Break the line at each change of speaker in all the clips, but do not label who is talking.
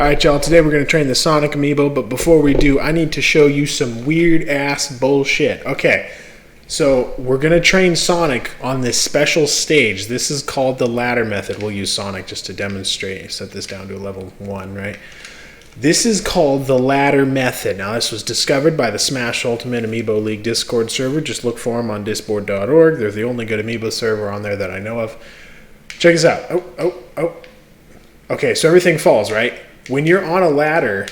Alright, y'all, today we're going to train the Sonic Amiibo, but before we do, I need to show you some weird-ass bullshit. Okay, so we're going to train Sonic on this special stage. This is called the ladder method. We'll use Sonic just to demonstrate. Set this down to a level 1, right? This is called the ladder method. Now, this was discovered by the Smash Ultimate Amiibo League Discord server. Just look for them on discord.org. They're the only good Amiibo server on there that I know of. Check this out. Okay, so everything falls, right? When you're on a ladder,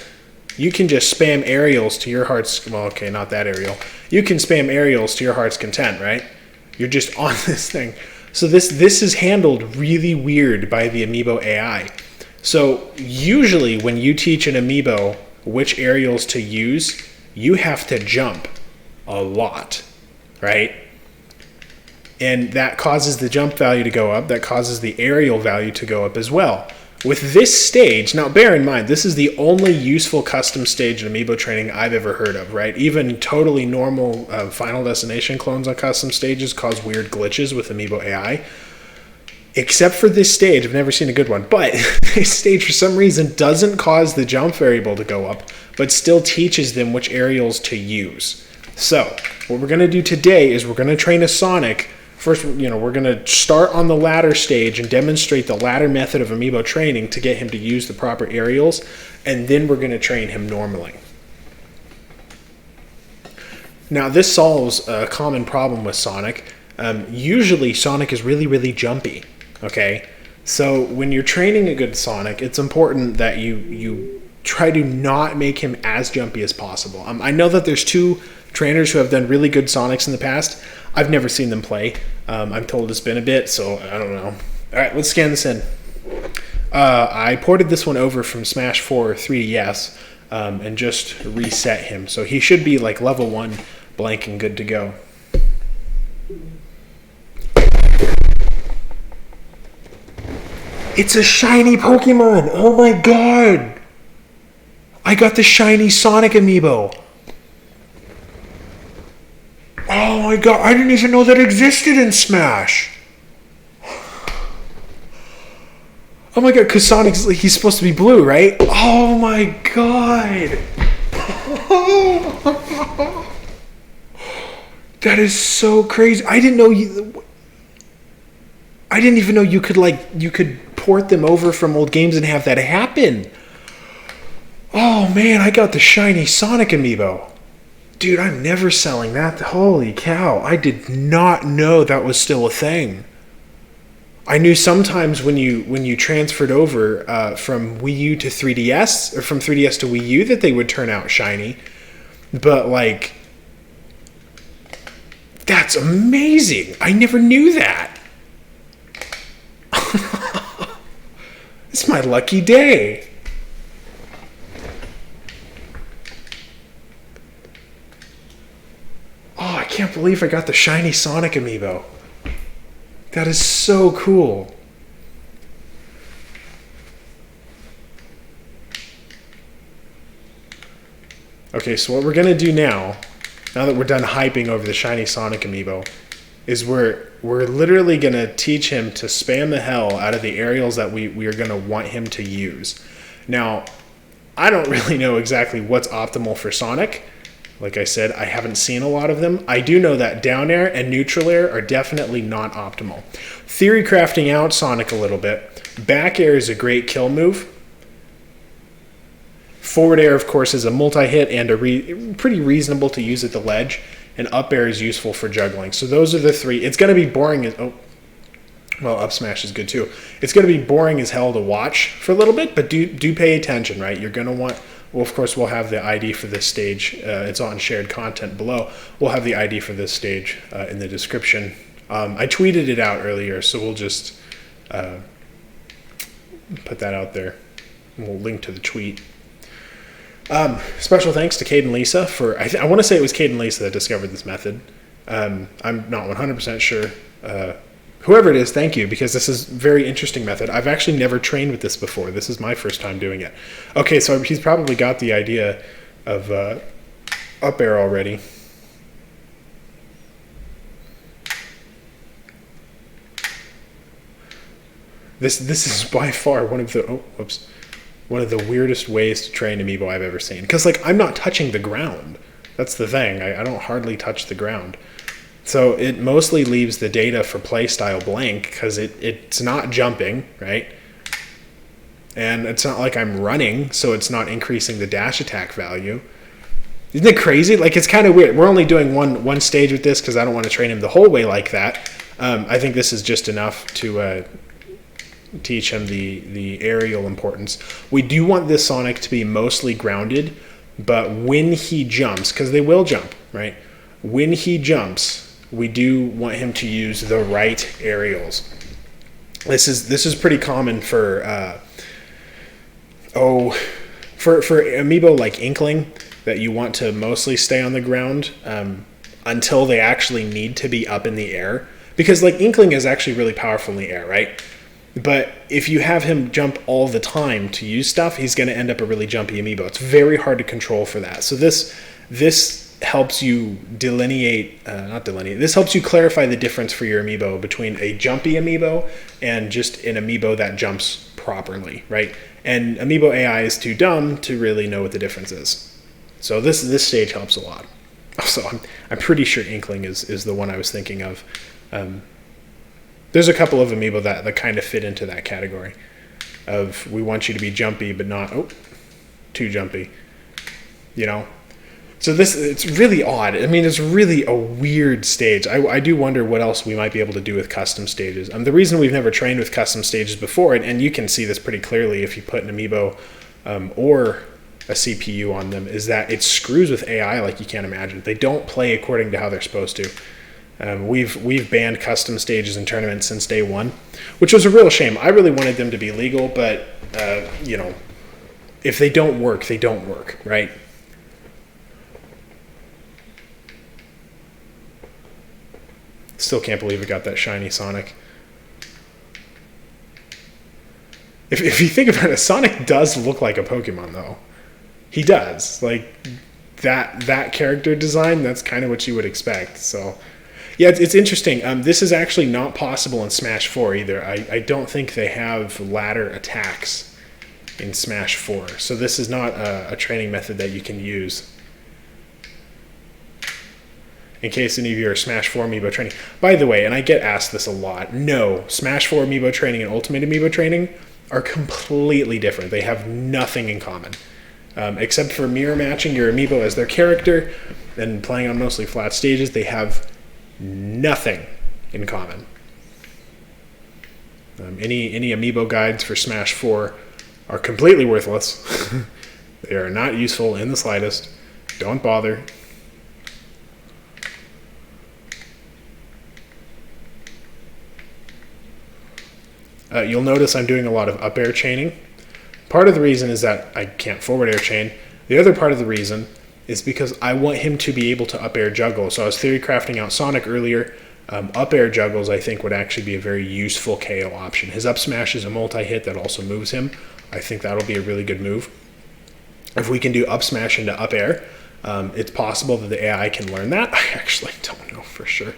you can just spam aerials to your heart's... Well, okay, not that aerial. You can spam aerials to your heart's content, right? You're just on this thing. So this is handled really weird by the Amiibo AI. So usually when you teach an Amiibo which aerials to use, you have to jump a lot, right? And that causes the jump value to go up. That causes the aerial value to go up as well. With this stage, now bear in mind, this is the only useful custom stage in Amiibo training I've ever heard of, right? Even totally normal Final Destination clones on custom stages cause weird glitches with Amiibo AI. Except for this stage, I've never seen a good one, but this stage for some reason doesn't cause the jump variable to go up, but still teaches them which aerials to use. So, what we're going to do today is we're going to train a Sonic. First, we're going to start on the ladder stage and demonstrate the ladder method of Amiibo training to get him to use the proper aerials, and then we're going to train him normally. Now, this solves a common problem with Sonic. Usually, Sonic is really, really jumpy, okay? So, when you're training a good Sonic, it's important that you try to not make him as jumpy as possible. I know that there's two trainers who have done really good Sonics in the past. I've never seen them play. I'm told it's been a bit, so I don't know. All right, let's scan this in. I ported this one over from Smash 4 3DS and just reset him. So he should be like level 1 blank and good to go. It's a shiny Pokemon! Oh my god! I got the shiny Sonic Amiibo! Oh my god, I didn't even know that existed in Smash! Oh my god, because Sonic's, he's supposed to be blue, right? Oh my god! That is so crazy. I didn't even know you could port them over from old games and have that happen. Oh man, I got the shiny Sonic Amiibo. Dude, I'm never selling that. Holy cow. I did not know that was still a thing. I knew sometimes when you transferred over from Wii U to 3DS, or from 3DS to Wii U, that they would turn out shiny. But, like, that's amazing. I never knew that. It's my lucky day. Oh, I can't believe I got the shiny Sonic Amiibo. That is so cool. Okay, so what we're going to do now that we're done hyping over the shiny Sonic Amiibo, is we're literally going to teach him to spam the hell out of the aerials that we are going to want him to use. Now, I don't really know exactly what's optimal for Sonic. Like I said, I haven't seen a lot of them. I do know that down air and neutral air are definitely not optimal. Theory crafting out Sonic a little bit. Back air is a great kill move. Forward air, of course, is a multi-hit and pretty reasonable to use at the ledge. And up air is useful for juggling. So those are the three. It's going to be boring as... Oh, well, up smash is good too. It's going to be boring as hell to watch for a little bit, but do pay attention, right? You're going to want... Well, of course, we'll have the ID for this stage. It's on shared content below. We'll have the ID for this stage in the description. I tweeted it out earlier, so we'll just put that out there. And we'll link to the tweet. Special thanks to Cade and Lisa for... I want to say it was Cade and Lisa that discovered this method. I'm not 100% sure. Whoever it is, thank you, because this is a very interesting method. I've actually never trained with this before. This is my first time doing it. Okay, so he's probably got the idea of up air already. This is by far one of the... Oh, whoops. one of the weirdest ways to train Amiibo I've ever seen. Because, like, I'm not touching the ground. That's the thing. I don't hardly touch the ground. So it mostly leaves the data for playstyle blank because it's not jumping, right? And it's not like I'm running, so it's not increasing the dash attack value. Isn't it crazy? Like, it's kind of weird. We're only doing one stage with this because I don't want to train him the whole way like that. I think this is just enough to teach him the aerial importance. We do want this Sonic to be mostly grounded, but when he jumps, because they will jump, right? When he jumps, we do want him to use the right aerials. This is pretty common for Amiibo like Inkling, that you want to mostly stay on the ground until they actually need to be up in the air. Because, like, Inkling is actually really powerful in the air, right? But if you have him jump all the time to use stuff, he's going to end up a really jumpy Amiibo. It's very hard to control for that. So this helps you this helps you clarify the difference for your Amiibo between a jumpy Amiibo and just an Amiibo that jumps properly, right? And Amiibo AI is too dumb to really know what the difference is. So this stage helps a lot. Also, I'm pretty sure Inkling is the one I was thinking of. There's a couple of Amiibo that kind of fit into that category of we want you to be jumpy but not too jumpy, you know. So it's really odd. I mean, it's really a weird stage. I do wonder what else we might be able to do with custom stages. The reason we've never trained with custom stages before, and you can see this pretty clearly if you put an Amiibo or a CPU on them, is that it screws with AI like you can't imagine. They don't play according to how they're supposed to. We've banned custom stages in tournaments since day one, which was a real shame. I really wanted them to be legal, but you know, if they don't work, they don't work, right? Still can't believe we got that shiny Sonic. If you think about it, Sonic does look like a Pokemon, though. He does. Like, that character design, that's kind of what you would expect. So, yeah, it's interesting. This is actually not possible in Smash 4 either. I don't think they have ladder attacks in Smash 4. So this is not a training method that you can use. In case any of you are Smash 4 Amiibo training. By the way, and I get asked this a lot, no, Smash 4 Amiibo training and Ultimate Amiibo training are completely different. They have nothing in common. Except for mirror matching your Amiibo as their character and playing on mostly flat stages, they have nothing in common. Any Amiibo guides for Smash 4 are completely worthless. They are not useful in the slightest. Don't bother. You'll notice I'm doing a lot of up air chaining. Part of the reason is that I can't forward air chain. The other part of the reason is because I want him to be able to up air juggle. So I was theory crafting out Sonic earlier. Up air juggles, I think, would actually be a very useful KO option. His up smash is a multi-hit that also moves him. I think that'll be a really good move. If we can do up smash into up air, it's possible that the AI can learn that. I actually don't know for sure.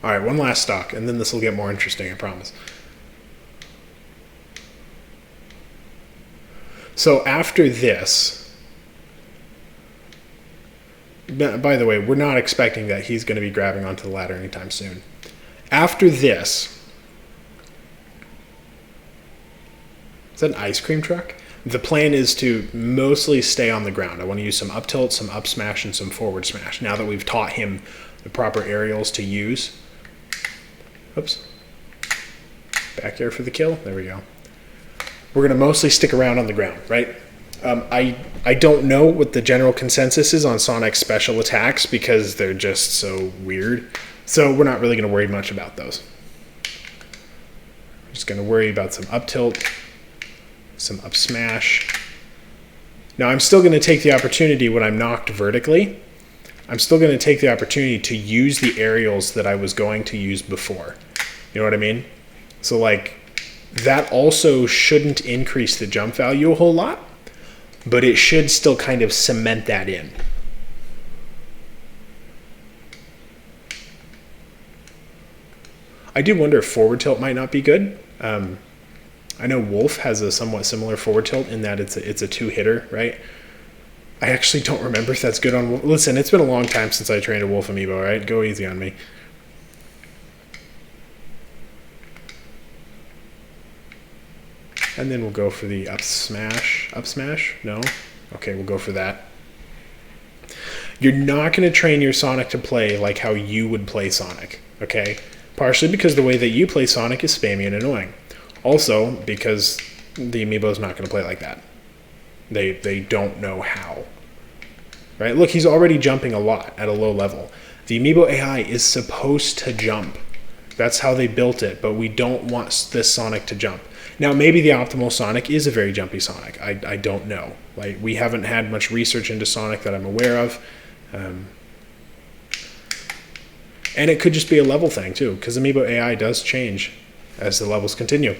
All right, one last stock, and then this will get more interesting, I promise. So after this, by the way, we're not expecting that he's going to be grabbing onto the ladder anytime soon. After this, is that an ice cream truck? The plan is to mostly stay on the ground. I want to use some up tilt, some up smash, and some forward smash. Now that we've taught him the proper aerials to use. Oops. Back air for the kill. There we go. We're going to mostly stick around on the ground, right? I don't know what the general consensus is on Sonic's special attacks because they're just so weird. So we're not really going to worry much about those. We're just going to worry about some up tilt, some up smash. Now I'm still going to take the opportunity when I'm knocked vertically. I'm still going to take the opportunity to use the aerials that I was going to use before. You know what I mean? So like that also shouldn't increase the jump value a whole lot, but it should still kind of cement that in. I do wonder if forward tilt might not be good. I know Wolf has a somewhat similar forward tilt in that it's a two-hitter, right? I actually don't remember if that's good on Wolf. Listen, it's been a long time since I trained a Wolf Amiibo, right? Go easy on me. And then we'll go for the up smash. Up smash? No? Okay, we'll go for that. You're not going to train your Sonic to play like how you would play Sonic, okay? Partially because the way that you play Sonic is spammy and annoying. Also, because the Amiibo is not going to play like that. They don't know how. Right? Look, he's already jumping a lot at a low level. The Amiibo AI is supposed to jump. That's how they built it, but we don't want this Sonic to jump. Now, maybe the optimal Sonic is a very jumpy Sonic. I don't know. Like, we haven't had much research into Sonic that I'm aware of. And it could just be a level thing, too, because Amiibo AI does change as the levels continue.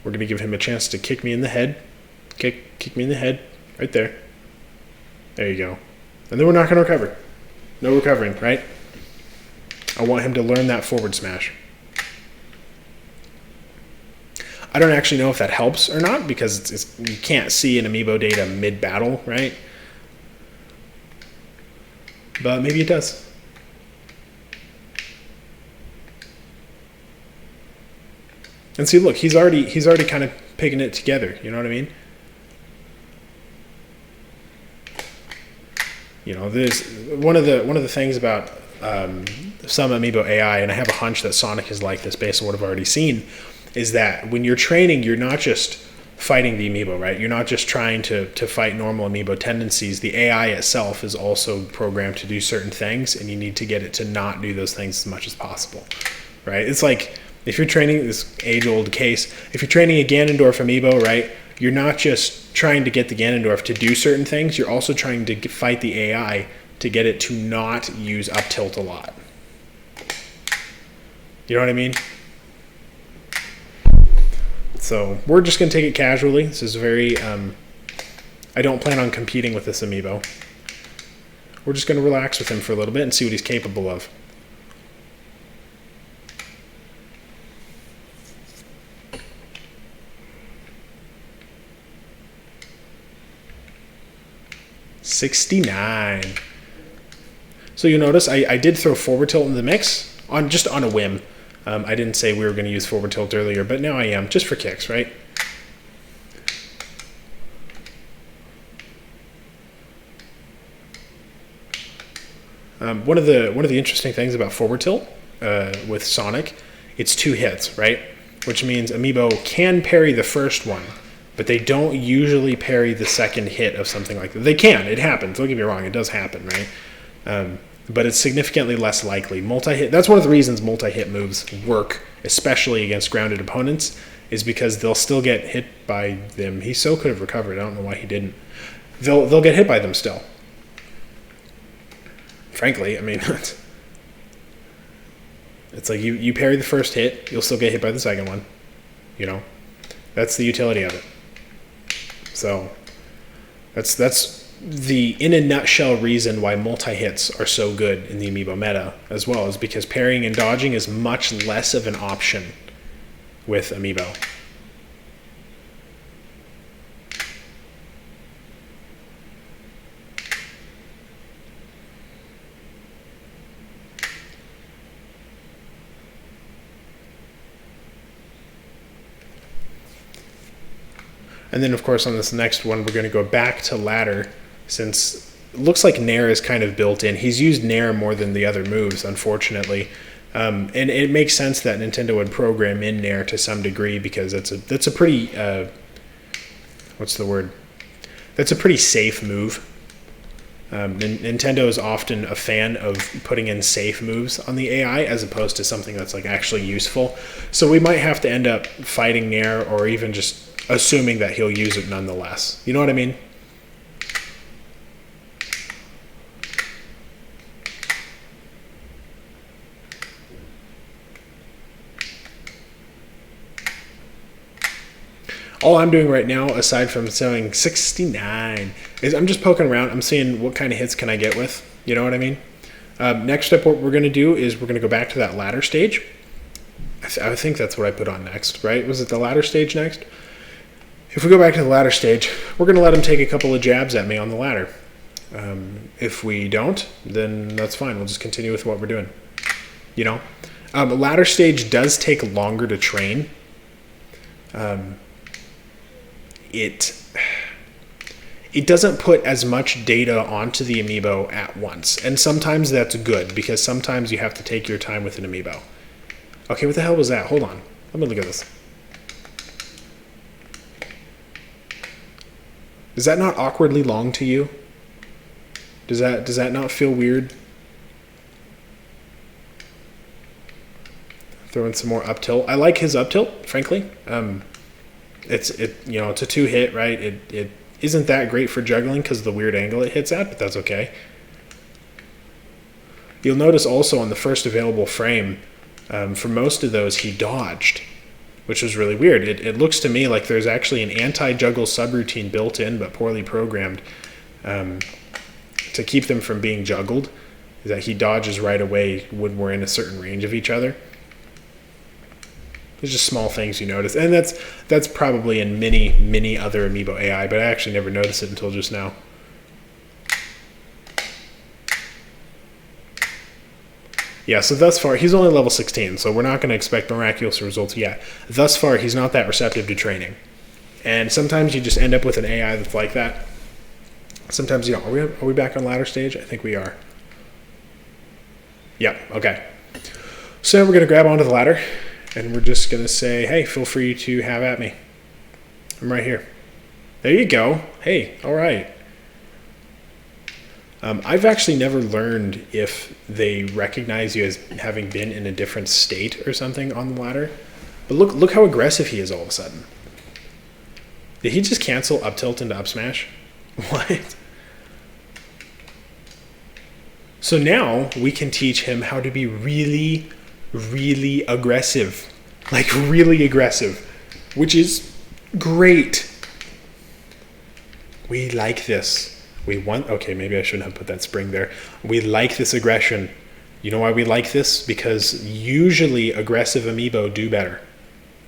We're going to give him a chance to kick me in the head. Kick me in the head. Right there. There you go. And then we're not going to recover. No recovering, right? I want him to learn that forward smash. I don't actually know if that helps or not because you can't see an Amiibo data mid-battle, right? But maybe it does. And see, look, he's already kind of picking it together. You know what I mean? You know, there's one of the things about some Amiibo AI, and I have a hunch that Sonic is like this based on what I've already seen, is that when you're training, you're not just fighting the Amiibo, right? You're not just trying to fight normal Amiibo tendencies. The AI itself is also programmed to do certain things, and you need to get it to not do those things as much as possible, right? It's like if you're training, this age-old case, if you're training a Ganondorf Amiibo, right, you're not just trying to get the Ganondorf to do certain things, you're also trying to fight the AI to get it to not use up tilt a lot. You know what I mean? So we're just going to take it casually. This is very, I don't plan on competing with this Amiibo. We're just going to relax with him for a little bit and see what he's capable of. $69. So you notice I did throw forward tilt in the mix just on a whim. I didn't say we were going to use forward tilt earlier, but now I am, just for kicks, right? One of the interesting things about forward tilt with Sonic, it's 2 hits, right? Which means Amiibo can parry the first one, but they don't usually parry the second hit of something like that. They can, it happens. Don't get me wrong, it does happen, right? But it's significantly less likely. Multi-hit, that's one of the reasons multi-hit moves work, especially against grounded opponents, is because they'll still get hit by them. He so could have recovered. I don't know why he didn't. They'll get hit by them still. Frankly, I mean, it's like you parry the first hit, you'll still get hit by the second one. You know, that's the utility of it. So that's the in a nutshell reason why multi-hits are so good in the Amiibo meta as well, is because parrying and dodging is much less of an option with Amiibo. And then, of course, on this next one, we're going to go back to ladder, since it looks like Nair is kind of built in. He's used Nair more than the other moves, unfortunately. And it makes sense that Nintendo would program in Nair to some degree, because that's a pretty, what's the word? That's a pretty safe move. Nintendo is often a fan of putting in safe moves on the AI as opposed to something that's like actually useful. So we might have to end up fighting Nair, or even just assuming that he'll use it nonetheless. You know what I mean? All I'm doing right now, aside from selling 69, is I'm just poking around. I'm seeing what kind of hits can I get with. You know what I mean? Next step, what we're going to do is we're going to go back to that ladder stage. I think that's what I put on next, right? Was it the ladder stage next? If we go back to the ladder stage, we're going to let him take a couple of jabs at me on the ladder. If we don't, then that's fine. We'll just continue with what we're doing. You know, ladder stage does take longer to train. It doesn't put as much data onto the Amiibo at once. And sometimes that's good, because sometimes you have to take your time with an Amiibo. Okay, what the hell was that? Hold on. Let me look at this. Is that not awkwardly long to you? Does that not feel weird? Throw in some more up tilt. I like his up tilt, frankly. It's a 2-hit, right? It isn't that great for juggling because of the weird angle it hits at, but that's okay. You'll notice also on the first available frame, for most of those he dodged, which was really weird. It looks to me like there's actually an anti-juggle subroutine built in but poorly programmed to keep them from being juggled, that he dodges right away when we're in a certain range of each other. There's just small things you notice, and that's probably in many other Amiibo AI, but I actually never noticed it until just now. Yeah, so thus far, he's only level 16, so we're not going to expect miraculous results yet. Thus far, he's not that receptive to training. And sometimes you just end up with an AI that's like that. Sometimes, are we back on ladder stage? I think we are. Yep, okay. So we're going to grab onto the ladder, and we're just going to say, hey, feel free to have at me. I'm right here. There you go. Hey, all right. I've actually never learned if they recognize you as having been in a different state or something on the ladder. But look how aggressive he is all of a sudden. Did he just cancel up tilt into up smash? What? So now we can teach him how to be really, really aggressive. Like really aggressive. Which is great. We like this. Okay, maybe I shouldn't have put that spring there. We like this aggression. You know why we like this? Because usually aggressive Amiibo do better,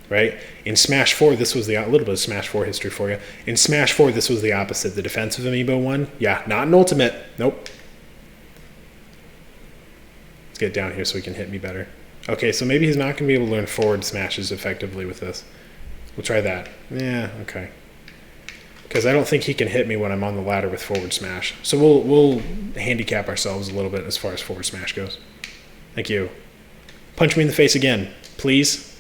right? In Smash 4, this was a little bit of Smash 4 history for you. In Smash 4, this was the opposite. The defensive Amiibo won. Yeah, not an ultimate. Nope. Let's get down here so he can hit me better. Okay, so maybe he's not going to be able to learn forward smashes effectively with this. We'll try that. Yeah, okay. Because I don't think he can hit me when I'm on the ladder with forward smash. So we'll handicap ourselves a little bit as far as forward smash goes. Thank you. Punch me in the face again, please.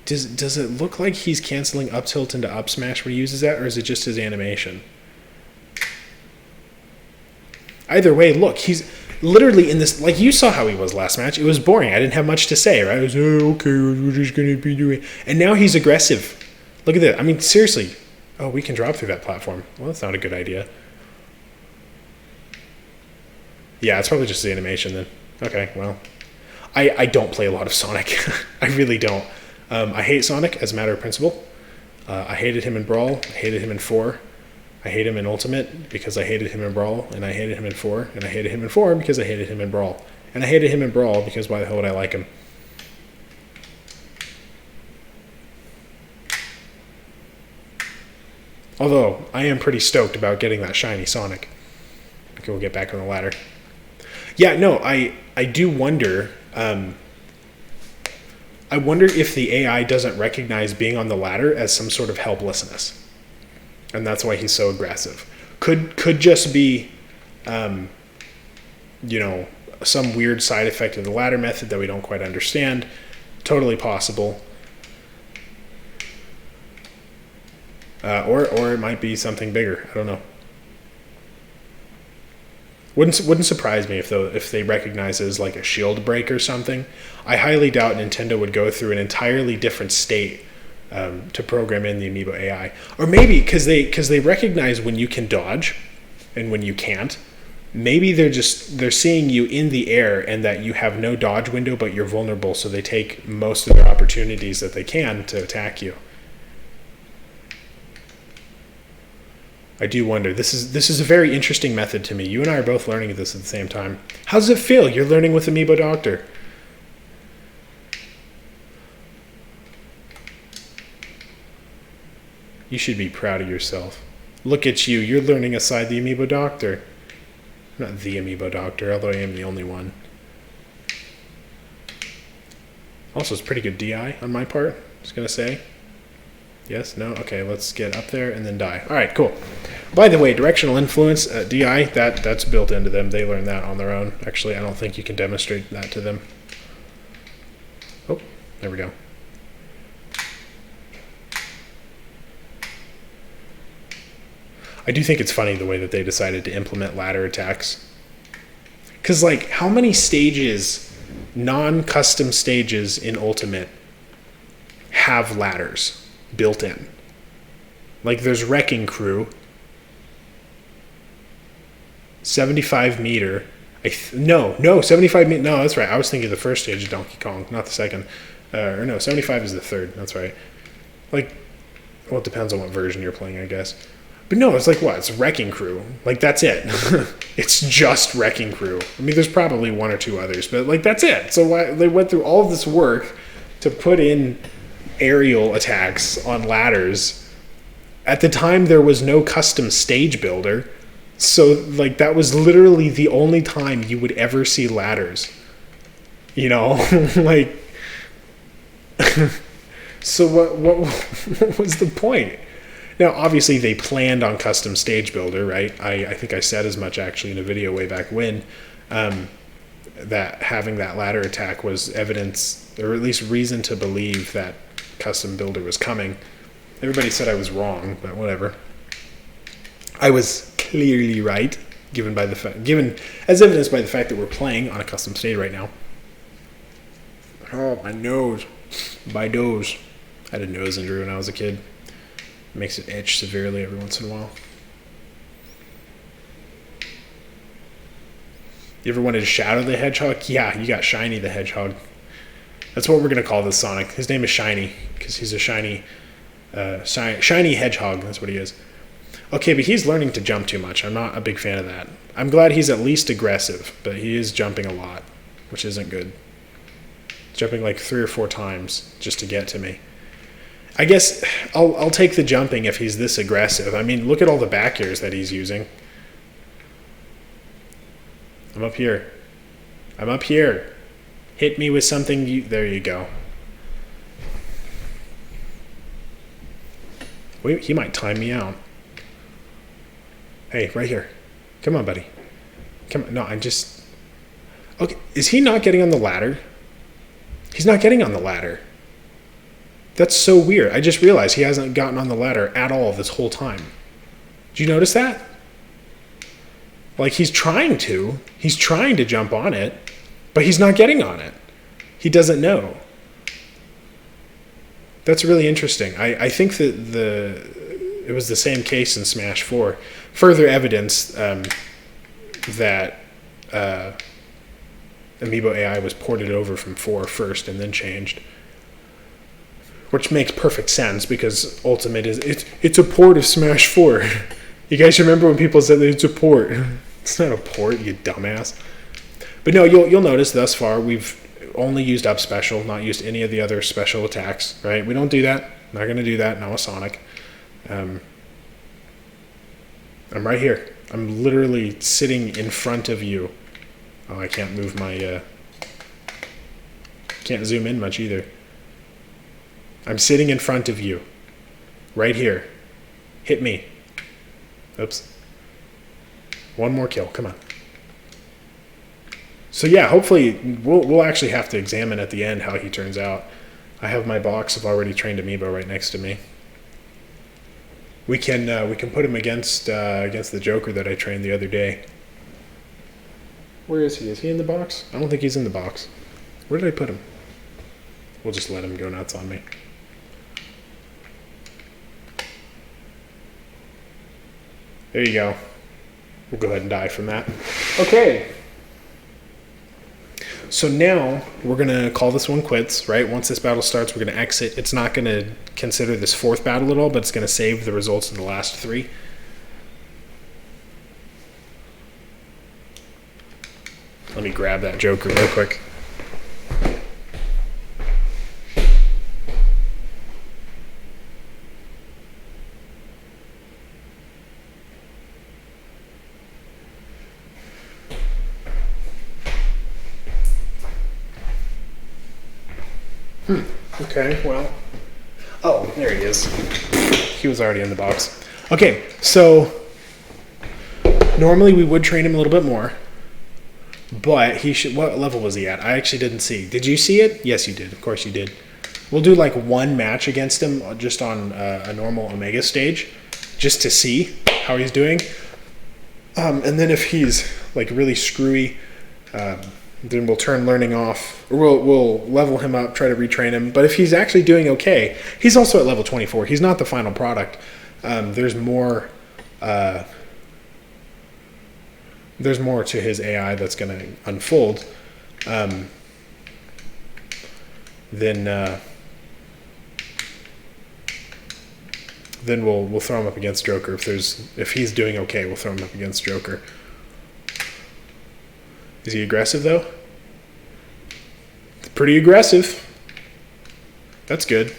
Does it look like he's canceling up tilt into up smash when he uses that, or is it just his animation? Either way, look, he's literally in this, like you saw how he was last match. It was boring. I didn't have much to say, right? I was, okay, we're just going to be doing. And now he's aggressive. Look at that. I mean, seriously. Oh, we can drop through that platform. Well, that's not a good idea. Yeah, it's probably just the animation then. Okay, well. I don't play a lot of Sonic. I really don't. I hate Sonic as a matter of principle. I hated him in Brawl. I hated him in 4. I hate him in Ultimate because I hated him in Brawl, and I hated him in 4, and I hated him in 4 because I hated him in Brawl. And I hated him in Brawl because why the hell would I like him? Although, I am pretty stoked about getting that shiny Sonic. Okay, we'll get back on the ladder. Yeah, no, I do wonder... I wonder if the AI doesn't recognize being on the ladder as some sort of helplessness. And that's why he's so aggressive. Could just be, some weird side effect of the ladder method that we don't quite understand. Totally possible. Or it might be something bigger. I don't know. Wouldn't surprise me if they recognize it as like a shield break or something. I highly doubt Nintendo would go through an entirely different state to program in the Amiibo AI. Or maybe because they recognize when you can dodge and when you can't. maybe they're seeing you in the air and that you have no dodge window, but you're vulnerable, so they take most of their opportunities that they can to attack you. I do wonder. This is a very interesting method to me. You and I are both learning this at the same time. How does it feel? You're learning with Amiibo Doctor. You should be proud of yourself. Look at you. You're learning aside the Amiibo Doctor. I'm not the Amiibo Doctor, although I am the only one. Also, it's pretty good DI on my part, just going to say. Yes? No? Okay, let's get up there and then die. All right, cool. By the way, directional influence, DI, that's built into them. They learn that on their own. Actually, I don't think you can demonstrate that to them. Oh, there we go. I do think it's funny the way that they decided to implement ladder attacks. Because, like, how many stages, non-custom stages in Ultimate, have ladders built in? Like, there's Wrecking Crew, 75 meter. No, 75 meter. No, that's right. I was thinking the first stage of Donkey Kong, not the second. Or no, 75 is the third. That's right. Like, well, it depends on what version you're playing, I guess. But no, it's like what? It's Wrecking Crew. Like, that's it. It's just Wrecking Crew. I mean, there's probably one or two others, but, like, that's it. So they went through all of this work to put in aerial attacks on ladders. At the time, there was no custom stage builder. So, like, that was literally the only time you would ever see ladders. You know? Like... So what was the point? Now, obviously, they planned on custom stage builder, right? I think I said as much, actually, in a video way back when, that having that ladder attack was evidence, or at least reason to believe that custom builder was coming. Everybody said I was wrong, but whatever. I was clearly right, given as evidenced by the fact that we're playing on a custom stage right now. Oh, my nose. My nose. I had a nose injury when I was a kid. It makes it itch severely every once in a while. You ever wanted to Shadow the Hedgehog? Yeah, you got Shiny the Hedgehog. That's what we're going to call this Sonic. His name is Shiny, because he's a shiny hedgehog. That's what he is. Okay, but he's learning to jump too much. I'm not a big fan of that. I'm glad he's at least aggressive, but he is jumping a lot, which isn't good. Jumping like 3 or 4 times just to get to me. I guess I'll take the jumping if he's this aggressive. I mean, look at all the back airs that he's using. I'm up here. I'm up here. Hit me with something. There you go. Wait, he might time me out. Hey, right here. Come on, buddy. Come on. No, I'm just... Okay, is he not getting on the ladder? He's not getting on the ladder. That's so weird. I just realized he hasn't gotten on the ladder at all this whole time. Did you notice that? Like, he's trying to. He's trying to jump on it, but he's not getting on it. He doesn't know. That's really interesting. I think that it was the same case in Smash 4. Further evidence that Amiibo AI was ported over from 4 first and then changed. Which makes perfect sense because Ultimate it's a port of Smash 4. You guys remember when people said that it's a port? It's not a port, you dumbass. But no, you'll notice thus far we've only used up special, not used any of the other special attacks, right? We don't do that. Not going to do that. Not with Sonic. I'm right here. I'm literally sitting in front of you. Oh, I can't move my... Can't zoom in much either. I'm sitting in front of you. Right here. Hit me. Oops. One more kill. Come on. So yeah, hopefully we'll actually have to examine at the end how he turns out. I have my box of already trained Amiibo right next to me. We can put him against the Joker that I trained the other day. Where is he? Is he in the box? I don't think he's in the box. Where did I put him? We'll just let him go nuts on me. There you go. We'll go ahead and die from that. Okay. So now we're going to call this one quits, right? Once this battle starts, we're going to exit. It's not going to consider this fourth battle at all, but it's going to save the results of the last three. Let me grab that Joker real quick. Okay, well. Oh, there he is. He was already in the box. Okay, so normally we would train him a little bit more, but he should. What level was he at? I actually didn't see. Did you see it? Yes, you did. Of course you did. We'll do like one match against him just on a normal Omega stage, just to see how he's doing. And then if he's like really screwy, then we'll turn learning off, or we'll level him up, try to retrain him. But if he's actually doing okay, he's also at level 24. He's not the final product. There's more to his AI that's going to unfold. Then we'll throw him up against Joker. If he's doing okay, we'll throw him up against Joker. Is he aggressive, though? Pretty aggressive. That's good.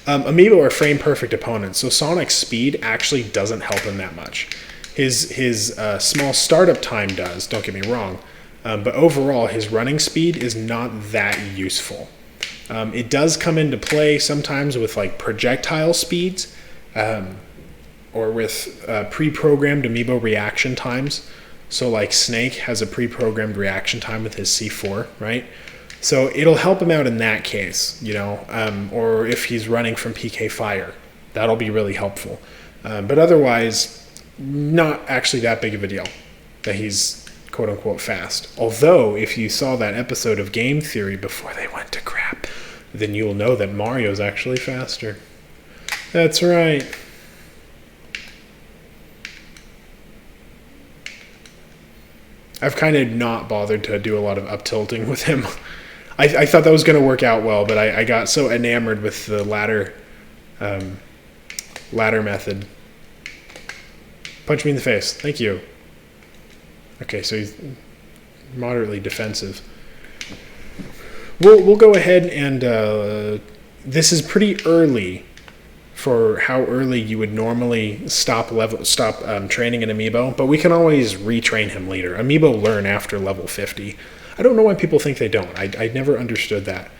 Amiibo are frame-perfect opponents, so Sonic's speed actually doesn't help him that much. His small startup time does, don't get me wrong, but overall, his running speed is not that useful. It does come into play sometimes with like projectile speeds, or with pre-programmed Amiibo reaction times. So like Snake has a pre-programmed reaction time with his C4, right? So it'll help him out in that case, or if he's running from PK Fire, that'll be really helpful. But otherwise, not actually that big of a deal that he's quote unquote fast. Although if you saw that episode of Game Theory before they went to crap, then you'll know that Mario's actually faster. That's right. I've kind of not bothered to do a lot of up tilting with him. I thought that was going to work out well, but I got so enamored with the ladder method. Punch me in the face. Thank you. Okay, so he's moderately defensive. We'll go ahead and this is pretty early for how early you would normally stop training an Amiibo, but we can always retrain him later. Amiibo learn after level 50. I don't know why people think they don't. I never understood that.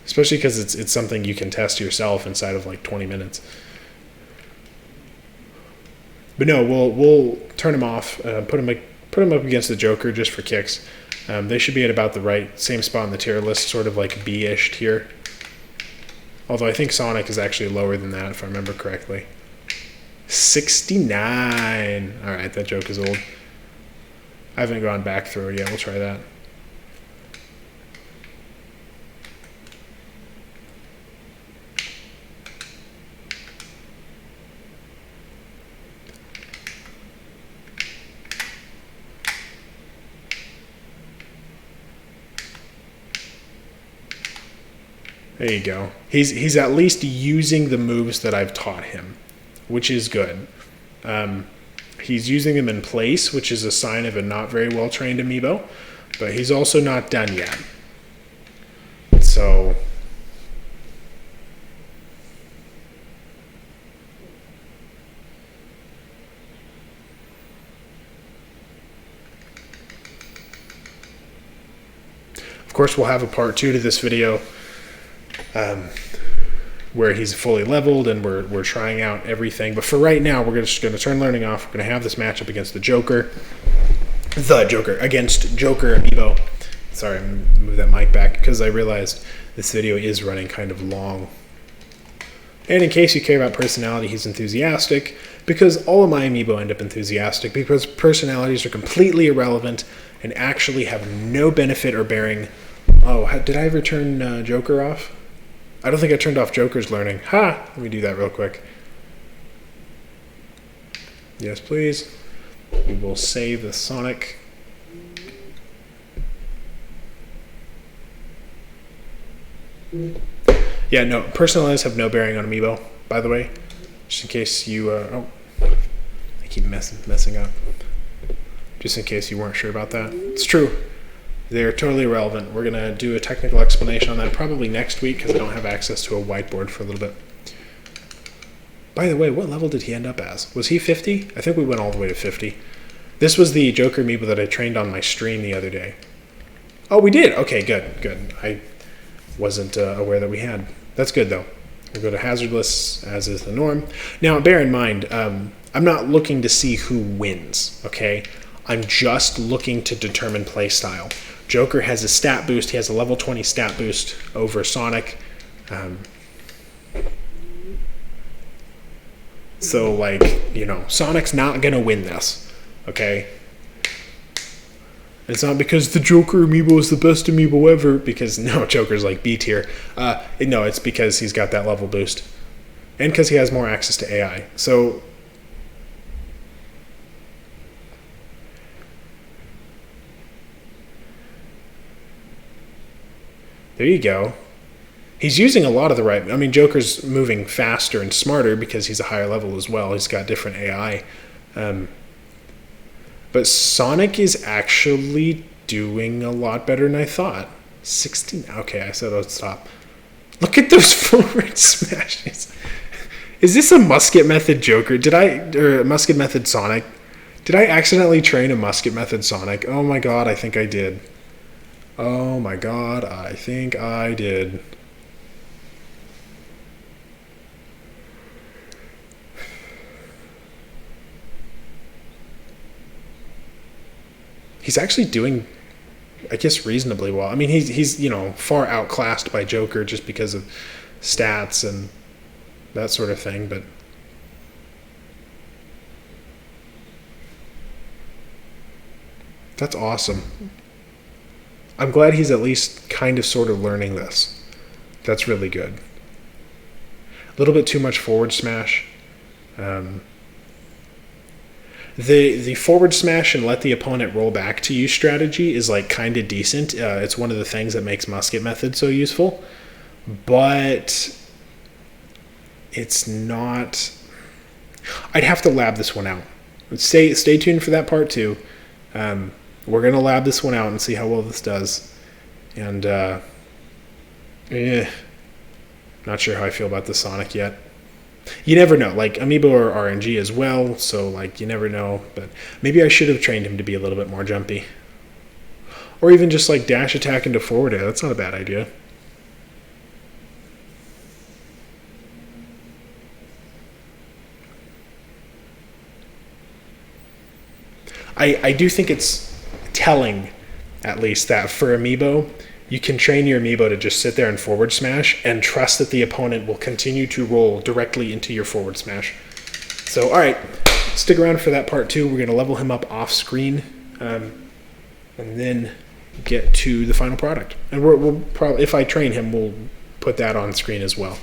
Especially because it's something you can test yourself inside of like 20 minutes. But no, we'll turn him off, put him up against the Joker just for kicks. They should be at about the right same spot in the tier list, sort of like B-ish tier. Although I think Sonic is actually lower than that, if I remember correctly. 69. All right, that joke is old. I haven't gone back through it yet. We'll try that. There you go. He's at least using the moves that I've taught him, which is good. He's using them in place, which is a sign of a not very well trained Amiibo, but he's also not done yet. So of course we'll have a part 2 to this video. Where he's fully leveled and we're trying out everything. But for right now, we're just going to turn learning off. We're going to have this matchup against the Joker. Against Joker Amiibo. Sorry, I'm going to move that mic back because I realized this video is running kind of long. And in case you care about personality, he's enthusiastic, because all of my Amiibo end up enthusiastic, because personalities are completely irrelevant and actually have no benefit or bearing. Oh, did I ever turn Joker off? I don't think I turned off Joker's learning. Ha! Let me do that real quick. Yes, please. We will save the Sonic. Yeah, no, personalized have no bearing on Amiibo, by the way. Just in case you, I keep messing up. Just in case you weren't sure about that. It's true. They're totally irrelevant. We're going to do a technical explanation on that probably next week because I don't have access to a whiteboard for a little bit. By the way, what level did he end up as? Was he 50? I think we went all the way to 50. This was the Joker Amiibo that I trained on my stream the other day. Oh, we did? Okay, good. I wasn't aware that we had. That's good, though. We'll go to hazardless, as is the norm. Now, bear in mind, I'm not looking to see who wins, okay? I'm just looking to determine play style. Joker has a stat boost. He has a level 20 stat boost over Sonic. So, like, Sonic's not going to win this, okay? It's not because the Joker Amiibo is the best Amiibo ever, because, no, Joker's like B tier. No, it's because he's got that level boost. And because he has more access to AI. So, there you go. He's using a lot of the right... I mean, Joker's moving faster and smarter because he's a higher level as well. He's got different AI. But Sonic is actually doing a lot better than I thought. 16... Okay, I said I'd stop. Look at those forward smashes. Is this a musket method Joker? Or a musket method Sonic? Did I accidentally train a musket method Sonic? Oh my god, I think I did. Oh my god, I think I did. He's actually doing, I guess, reasonably well. I mean, he's far outclassed by Joker just because of stats and that sort of thing, but that's awesome. I'm glad he's at least kind of sort of learning this. That's really good. A little bit too much forward smash. The forward smash and let the opponent roll back to you strategy is like kind of decent. It's one of the things that makes musket method so useful, but it's not. I'd have to lab this one out. Stay tuned for that part 2. We're gonna lab this one out and see how well this does. And not sure how I feel about the Sonic yet. You never know. Like, Amiibo are RNG as well, so, like, you never know. But maybe I should have trained him to be a little bit more jumpy. Or even just, like, dash attack into forward air. That's not a bad idea. I do think it's telling, at least, that for Amiibo, you can train your Amiibo to just sit there and forward smash and trust that the opponent will continue to roll directly into your forward smash. So, all right, stick around for that part 2. We're going to level him up off screen and then get to the final product. And we'll probably, if I train him, we'll put that on screen as well.